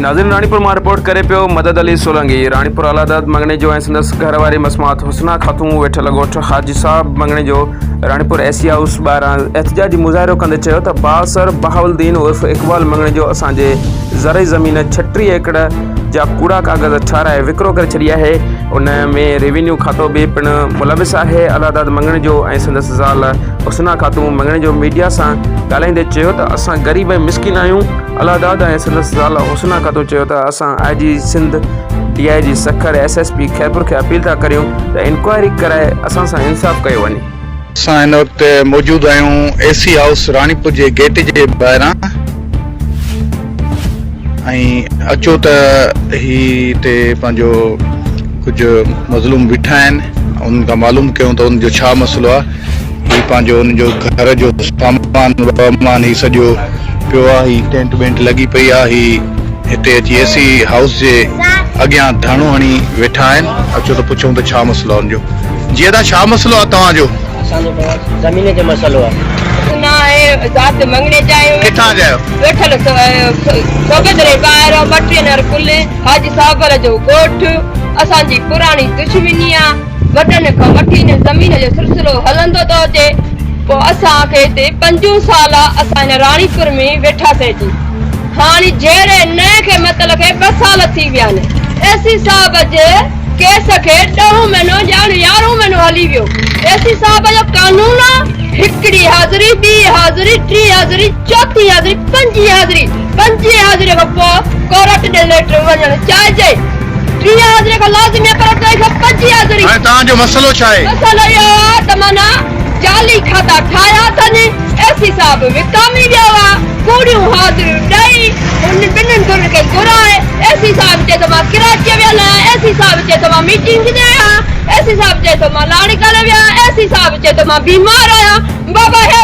नाज़रीन रानीपुर मां रिपोर्ट करे पियो मदद अली सोलंगी। रानीपुर आला अदालत मंगणे जो ऐं संदसि घरवारी मसमात हुसना खातून वेठल ॻोठ हाजी साहब मंगणे जो रानीपुर एसी हाउस ॿाहिरां एहतजाजी मुज़ाहिरो कंदे चयो त बासर बहाउद्दीन उर्फ़ इक़बाल मंगणे जो असांजे ज़रई ज़मीन 36 एकड़ जा कूड़ा कागज़ ठाराए विकिरो करे छॾी आहे। उन में रेवेन्यू खातो बि पिणु मुलविस आहे। आला अदालत मंगणे जो ऐं संदसि ज़ाल हुसना खातून मंगणे जो मीडिया सां ॻाल्हाईंदे चयो त असां ग़रीब ऐं मिसकिन आहियूं। आला अदालत ऐं संदसि ज़ाल हुसना खातून चयो त असां IG Sindh DIG Sukkur SSP Khairpur खे अपील था करियूं त इंक्वायरी कराए असां सां इंसाफ़ कयो वञे। असां हिन वक़्तु मौजूदु आहियूं एसी हाउस रानीपुर जे गेट जे ॿाहिरां ऐं अचो त ही हिते पंहिंजो कुझु मज़लूम बीठा आहिनि, उन्हनि खां मालूम कयूं त उनजो छा मसइलो आहे। ही पंहिंजो उनजो घर जो सामान ही सॼो पियो आहे, ही टेंट वेंट लॻी पई आहे, ही हिते अची एसी हाउस जे अॻियां धाणो हणी वेठा आहिनि। अचो त पुछूं त छा मसइलो आहे उनजो। जी अदा छा मसइलो आहे तव्हांजो? ज़मीन जो मसलो है ना है जात मंगने जाए किथां जायो वेठल सोगदरे ॿाहिरि मटिनर कुल हाजी साहब जो ॻोठ असांजी पुराणी दुश्मनी आहे। वॾनि खां वठी ज़मीन जो सिलसिलो हलंदो थो अचे। पोइ असांखे हिते 5 साल असां हिन रानीपुर में वेठासीं जी। हाणे जहिड़े नए खे मतलब खे 2 साल थी विया आहिनि। एसी साहब जे केस खे 10 महीनो ॼाण 11 महीनो हली वियो। एसी साहब जो कानून हिकिड़ी हाज़िरी, 2 हाज़िरी, 3 हाज़िरी, 4 हाज़िरी, 5 हाज़िरी, 5 हाज़िरी खां पोइ कोर्ट ॾे लेटर वञणु चाहिजे। 3 हाज़िरी खां लाज़मी आहे पर 5 हाज़िरी। हाणे तव्हांजो मसइलो छा आहे? मसइलो इहो आहे त माना जाली खाता ठाहिया अथनि। एसी साहब विकामी वियो आहे। कूड़ियूं हाज़िरियूं ॾेई हुन ॿिन्हिनि गुरुनि खे घुराए। एसी साहब चए थो मां कराची वियल आहियां। एसी साहब चए थो मां मीटिंग ते आहियां। एसी साहब चए थो मां लाड़ी करे विया। एसी साहब चए थो मां बीमार आहियां। बाबा है